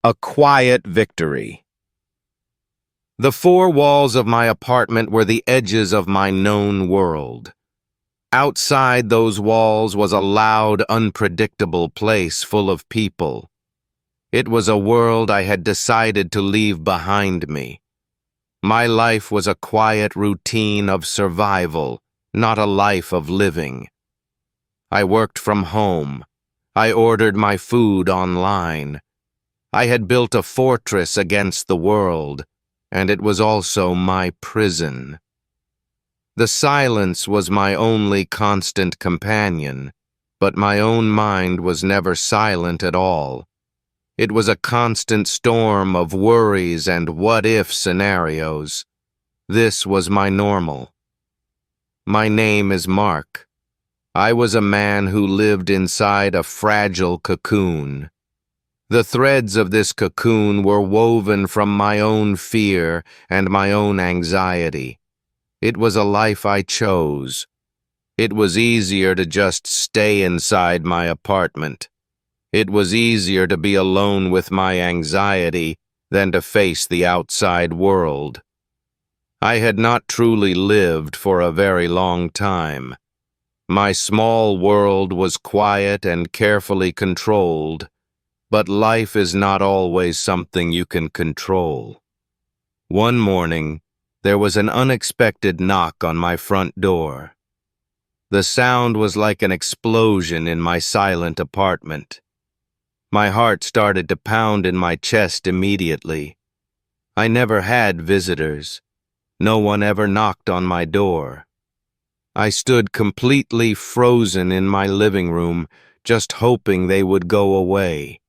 A quiet victory. The four walls of my apartment were the edges of my known world. Outside those walls was a loud, unpredictable place full of people. It was a world I had decided to leave behind me. My life was a quiet routine of survival, not a life of living. I worked from home. I ordered my food online. I had built a fortress against the world, and it was also my prison. The silence was my only constant companion, but my own mind was never silent at all. It was a constant storm of worries and what-if scenarios. This was my normal. My name is Mark. I was a man who lived inside a fragile cocoon. The threads of this cocoon were woven from my own fear and my own anxiety. It was a life I chose. It was easier to just stay inside my apartment. It was easier to be alone with my anxiety than to face the outside world. I had not truly lived for a very long time. My small world was quiet and carefully controlled. But life is not always something you can control. One morning, there was an unexpected knock on my front door. The sound was like an explosion in my silent apartment. My heart started to pound in my chest immediately. I never had visitors. No one ever knocked on my door. I stood completely frozen in my living room, just hoping they would go away.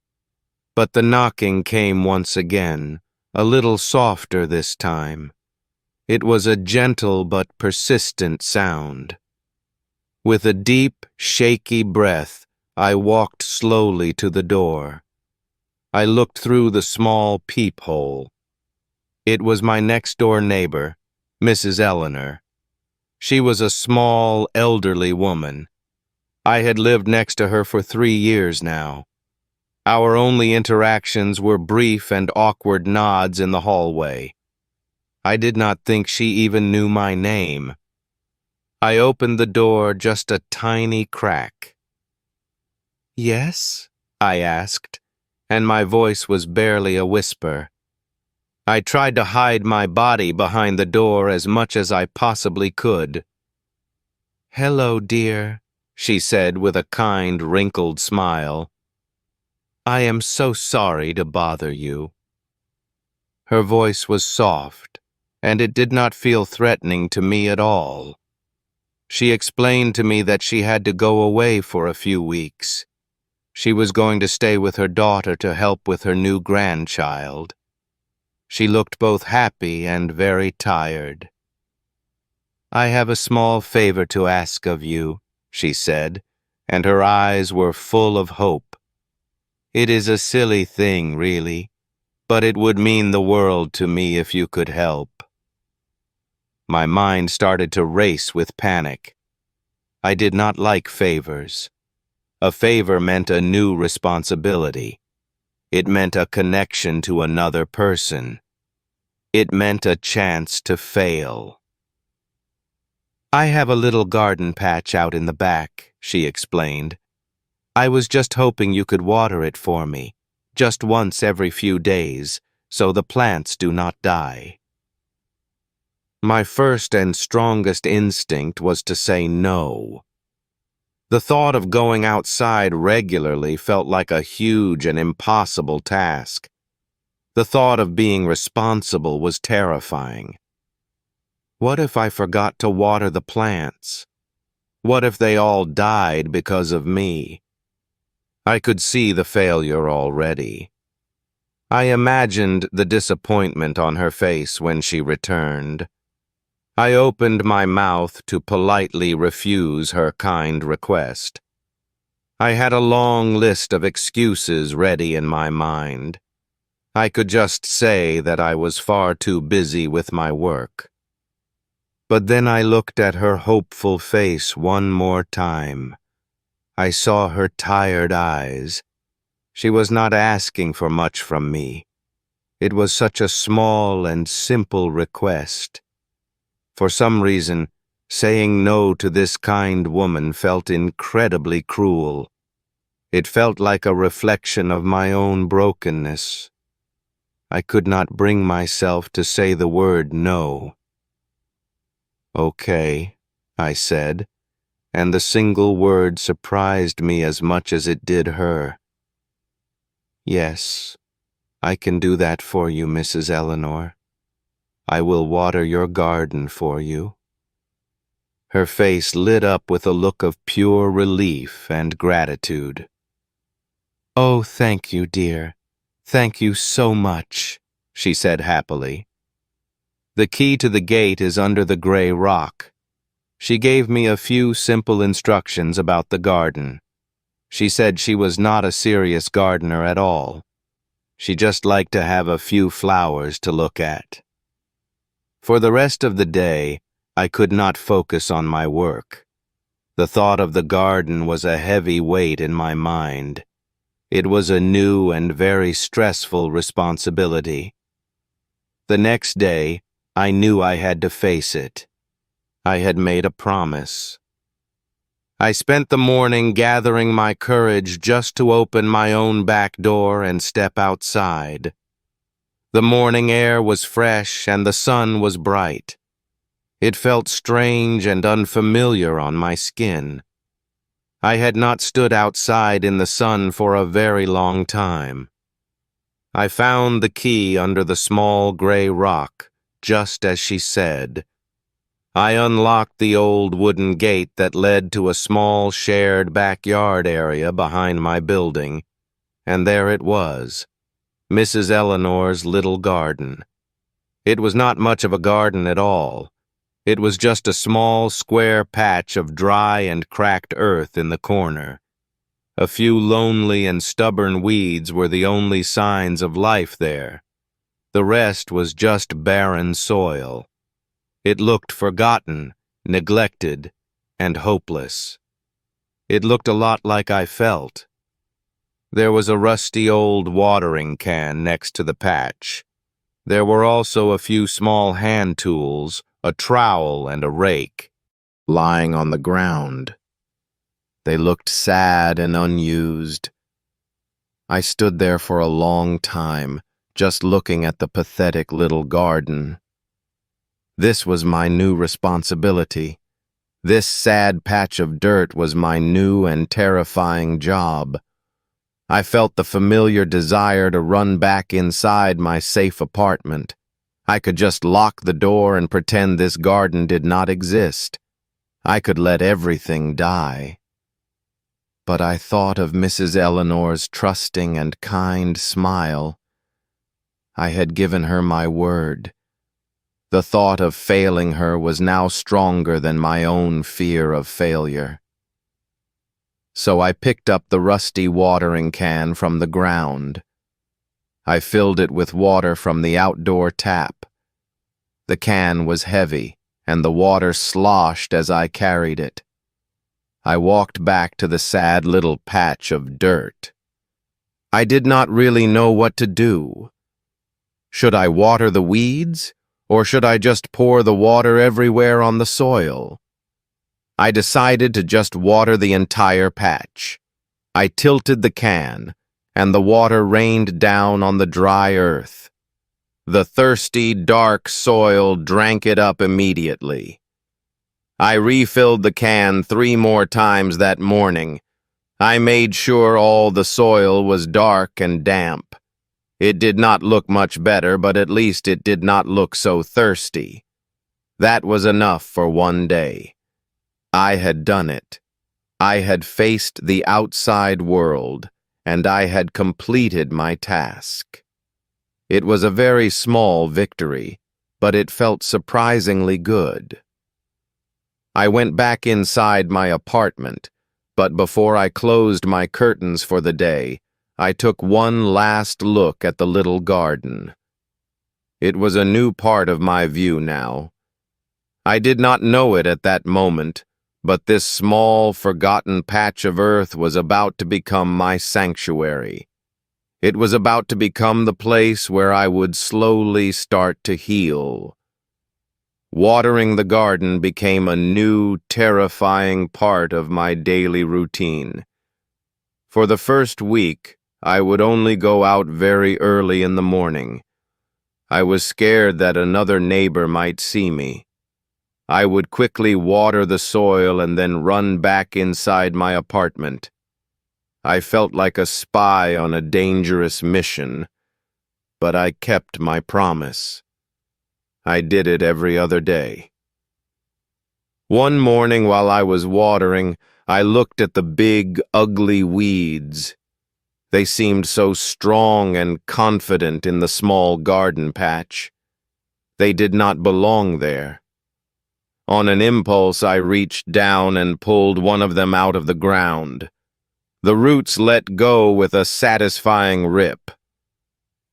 But the knocking came once again, a little softer this time. It was a gentle but persistent sound. With a deep, shaky breath, I walked slowly to the door. I looked through the small peephole. It was my next-door neighbor, Mrs. Eleanor. She was a small, elderly woman. I had lived next to her for 3 years now. Our only interactions were brief and awkward nods in the hallway. I did not think she even knew my name. I opened the door just a tiny crack. "Yes?" I asked, and my voice was barely a whisper. I tried to hide my body behind the door as much as I possibly could. "Hello, dear," she said with a kind, wrinkled smile. "I am so sorry to bother you." Her voice was soft, and it did not feel threatening to me at all. She explained to me that she had to go away for a few weeks. She was going to stay with her daughter to help with her new grandchild. She looked both happy and very tired. "I have a small favor to ask of you," she said, and her eyes were full of hope. "It is a silly thing, really, but it would mean the world to me if you could help." My mind started to race with panic. I did not like favors. A favor meant a new responsibility. It meant a connection to another person. It meant a chance to fail. "I have a little garden patch out in the back," she explained. "I was just hoping you could water it for me, just once every few days, so the plants do not die." My first and strongest instinct was to say no. The thought of going outside regularly felt like a huge and impossible task. The thought of being responsible was terrifying. What if I forgot to water the plants? What if they all died because of me? I could see the failure already. I imagined the disappointment on her face when she returned. I opened my mouth to politely refuse her kind request. I had a long list of excuses ready in my mind. I could just say that I was far too busy with my work. But then I looked at her hopeful face one more time. I saw her tired eyes. She was not asking for much from me. It was such a small and simple request. For some reason, saying no to this kind woman felt incredibly cruel. It felt like a reflection of my own brokenness. I could not bring myself to say the word no. "Okay," I said, and the single word surprised me as much as it did her. "Yes, I can do that for you, Mrs. Eleanor. I will water your garden for you." Her face lit up with a look of pure relief and gratitude. "Oh, thank you, dear. Thank you so much," she said happily. "The key to the gate is under the gray rock." She gave me a few simple instructions about the garden. She said she was not a serious gardener at all. She just liked to have a few flowers to look at. For the rest of the day, I could not focus on my work. The thought of the garden was a heavy weight in my mind. It was a new and very stressful responsibility. The next day, I knew I had to face it. I had made a promise. I spent the morning gathering my courage just to open my own back door and step outside. The morning air was fresh and the sun was bright. It felt strange and unfamiliar on my skin. I had not stood outside in the sun for a very long time. I found the key under the small gray rock, just as she said. I unlocked the old wooden gate that led to a small shared backyard area behind my building, and there it was, Mrs. Eleanor's little garden. It was not much of a garden at all. It was just a small square patch of dry and cracked earth in the corner. A few lonely and stubborn weeds were the only signs of life there. The rest was just barren soil. It looked forgotten, neglected, and hopeless. It looked a lot like I felt. There was a rusty old watering can next to the patch. There were also a few small hand tools, a trowel and a rake, lying on the ground. They looked sad and unused. I stood there for a long time, just looking at the pathetic little garden. This was my new responsibility. This sad patch of dirt was my new and terrifying job. I felt the familiar desire to run back inside my safe apartment. I could just lock the door and pretend this garden did not exist. I could let everything die. But I thought of Mrs. Eleanor's trusting and kind smile. I had given her my word. The thought of failing her was now stronger than my own fear of failure. So I picked up the rusty watering can from the ground. I filled it with water from the outdoor tap. The can was heavy, and the water sloshed as I carried it. I walked back to the sad little patch of dirt. I did not really know what to do. Should I water the weeds, or should I just pour the water everywhere on the soil? I decided to just water the entire patch. I tilted the can, and the water rained down on the dry earth. The thirsty, dark soil drank it up immediately. I refilled the can 3 more times that morning. I made sure all the soil was dark and damp. It did not look much better, but at least it did not look so thirsty. That was enough for one day. I had done it. I had faced the outside world, and I had completed my task. It was a very small victory, but it felt surprisingly good. I went back inside my apartment, but before I closed my curtains for the day, I took one last look at the little garden. It was a new part of my view now. I did not know it at that moment, but this small, forgotten patch of earth was about to become my sanctuary. It was about to become the place where I would slowly start to heal. Watering the garden became a new, terrifying part of my daily routine. For the first week, I would only go out very early in the morning. I was scared that another neighbor might see me. I would quickly water the soil and then run back inside my apartment. I felt like a spy on a dangerous mission, but I kept my promise. I did it every other day. One morning while I was watering, I looked at the big, ugly weeds. They seemed so strong and confident in the small garden patch. They did not belong there. On an impulse, I reached down and pulled one of them out of the ground. The roots let go with a satisfying rip.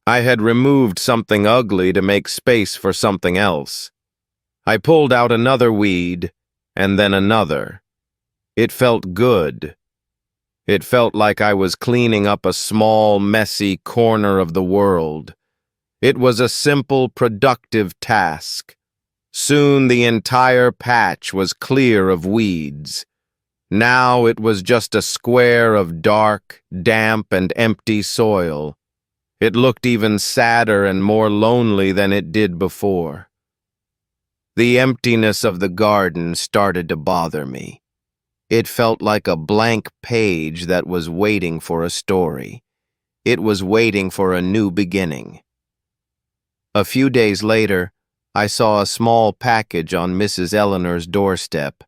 I had removed something ugly to make space for something else. I pulled out another weed, and then another. It felt good. It felt like I was cleaning up a small, messy corner of the world. It was a simple, productive task. Soon the entire patch was clear of weeds. Now it was just a square of dark, damp, and empty soil. It looked even sadder and more lonely than it did before. The emptiness of the garden started to bother me. It felt like a blank page that was waiting for a story. It was waiting for a new beginning. A few days later, I saw a small package on Mrs. Eleanor's doorstep.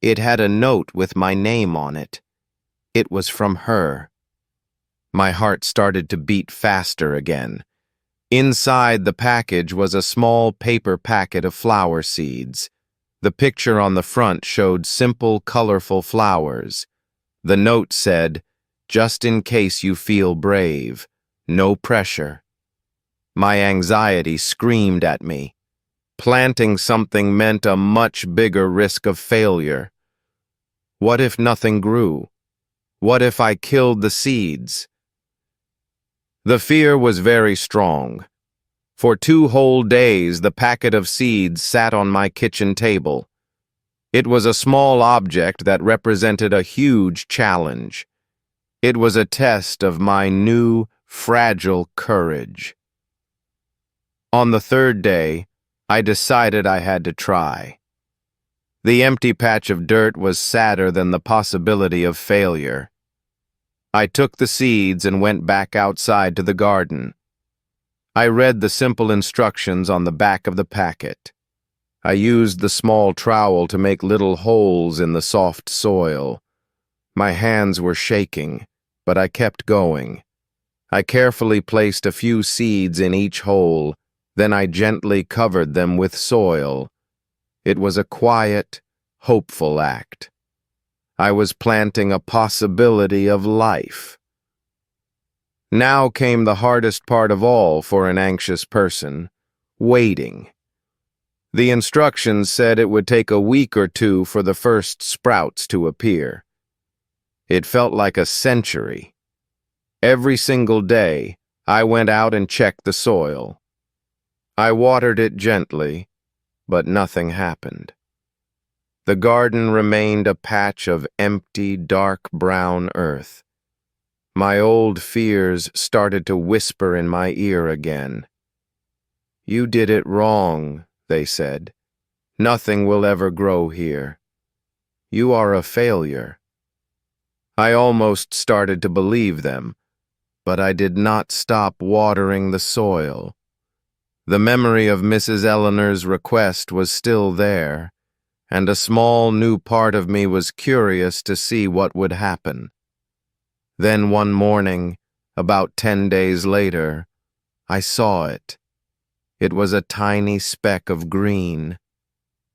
It had a note with my name on it. It was from her. My heart started to beat faster again. Inside the package was a small paper packet of flower seeds. The picture on the front showed simple, colorful flowers. The note said, "Just in case you feel brave, no pressure." My anxiety screamed at me. Planting something meant a much bigger risk of failure. What if nothing grew? What if I killed the seeds? The fear was very strong. For 2 whole days, the packet of seeds sat on my kitchen table. It was a small object that represented a huge challenge. It was a test of my new, fragile courage. On the 3rd day, I decided I had to try. The empty patch of dirt was sadder than the possibility of failure. I took the seeds and went back outside to the garden. I read the simple instructions on the back of the packet. I used the small trowel to make little holes in the soft soil. My hands were shaking, but I kept going. I carefully placed a few seeds in each hole, then I gently covered them with soil. It was a quiet, hopeful act. I was planting a possibility of life. Now came the hardest part of all for an anxious person: waiting. The instructions said it would take a week or 2 for the first sprouts to appear. It felt like a century. Every single day, I went out and checked the soil. I watered it gently, but nothing happened. The garden remained a patch of empty, dark brown earth. My old fears started to whisper in my ear again. "You did it wrong," they said. "Nothing will ever grow here. You are a failure." I almost started to believe them, but I did not stop watering the soil. The memory of Mrs. Eleanor's request was still there, and a small new part of me was curious to see what would happen. Then one morning, about 10 days later, I saw it. It was a tiny speck of green.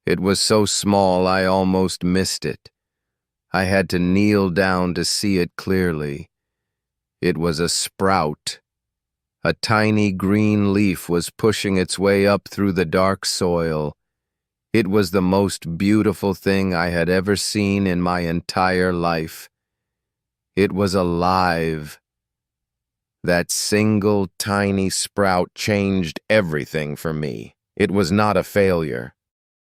It was so small I almost missed it. I had to kneel down to see it clearly. It was a sprout. A tiny green leaf was pushing its way up through the dark soil. It was the most beautiful thing I had ever seen in my entire life. It was alive. That single tiny sprout changed everything for me. It was not a failure.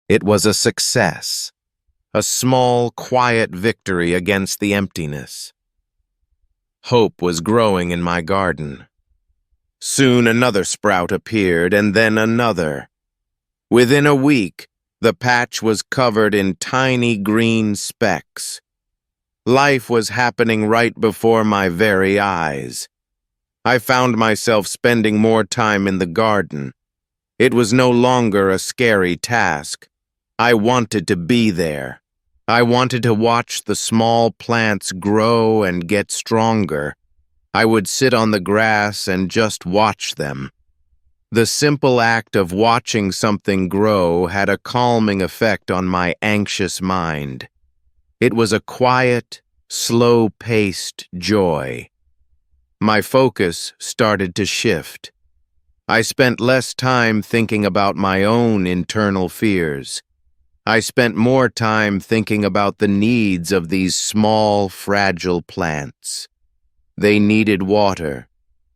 It was a success. A small, quiet victory against the emptiness. Hope was growing in my garden. Soon another sprout appeared, and then another. Within a week, the patch was covered in tiny green specks. Life was happening right before my very eyes. I found myself spending more time in the garden. It was no longer a scary task. I wanted to be there. I wanted to watch the small plants grow and get stronger. I would sit on the grass and just watch them. The simple act of watching something grow had a calming effect on my anxious mind. It was a quiet, slow-paced joy. My focus started to shift. I spent less time thinking about my own internal fears. I spent more time thinking about the needs of these small, fragile plants. They needed water,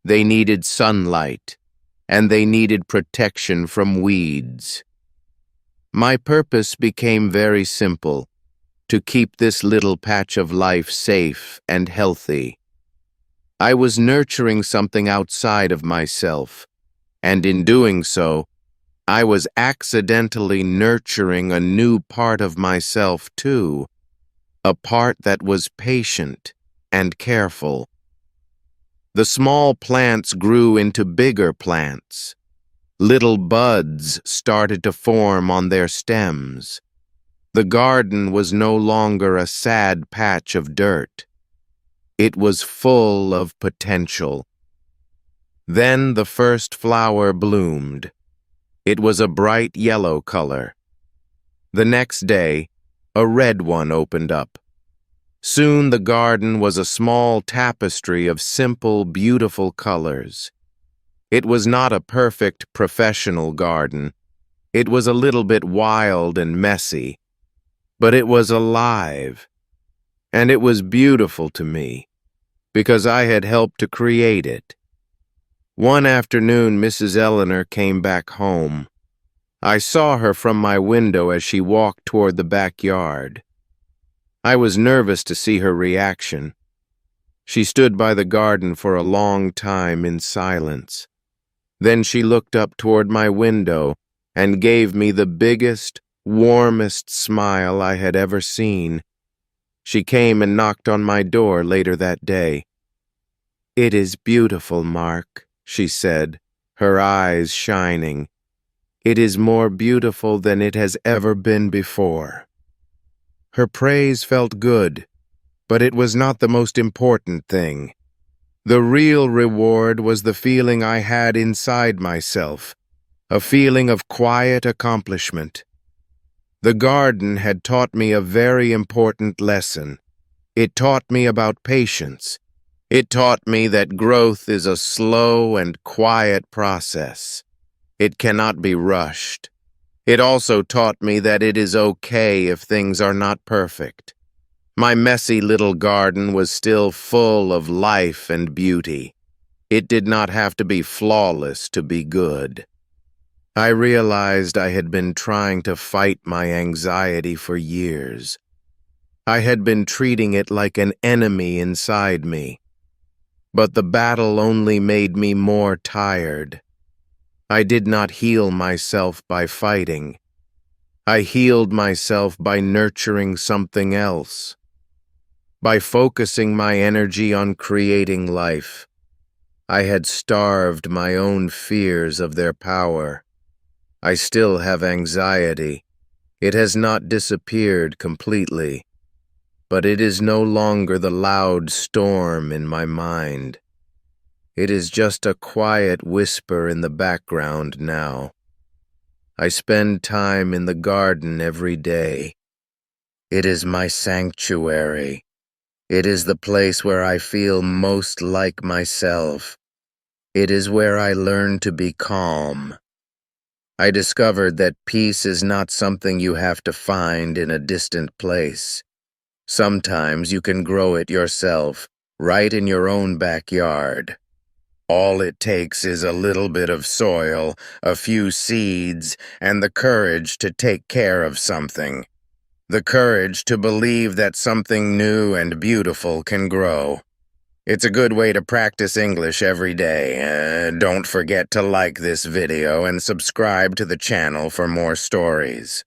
they needed sunlight, and they needed protection from weeds. My purpose became very simple: to keep this little patch of life safe and healthy. I was nurturing something outside of myself, and in doing so, I was accidentally nurturing a new part of myself too, a part that was patient and careful. The small plants grew into bigger plants. Little buds started to form on their stems. The garden was no longer a sad patch of dirt. It was full of potential. Then the first flower bloomed. It was a bright yellow color. The next day, a red one opened up. Soon the garden was a small tapestry of simple, beautiful colors. It was not a perfect, professional garden. It was a little bit wild and messy, but it was alive. And it was beautiful to me, because I had helped to create it. One afternoon, Mrs. Eleanor came back home. I saw her from my window as she walked toward the backyard. I was nervous to see her reaction. She stood by the garden for a long time in silence. Then she looked up toward my window and gave me the biggest, warmest smile I had ever seen. She came and knocked on my door later that day. "It is beautiful, Mark," she said, her eyes shining. "It is more beautiful than it has ever been before." Her praise felt good, but it was not the most important thing. The real reward was the feeling I had inside myself, a feeling of quiet accomplishment. The garden had taught me a very important lesson. It taught me about patience. It taught me that growth is a slow and quiet process. It cannot be rushed. It also taught me that it is okay if things are not perfect. My messy little garden was still full of life and beauty. It did not have to be flawless to be good. I realized I had been trying to fight my anxiety for years. I had been treating it like an enemy inside me. But the battle only made me more tired. I did not heal myself by fighting. I healed myself by nurturing something else, by focusing my energy on creating life. I had starved my own fears of their power. I still have anxiety. It has not disappeared completely, but it is no longer the loud storm in my mind. It is just a quiet whisper in the background now. I spend time in the garden every day. It is my sanctuary. It is the place where I feel most like myself. It is where I learn to be calm. I discovered that peace is not something you have to find in a distant place. Sometimes you can grow it yourself, right in your own backyard. All it takes is a little bit of soil, a few seeds, and the courage to take care of something. The courage to believe that something new and beautiful can grow. It's a good way to practice English every day. Don't forget to like this video and subscribe to the channel for more stories.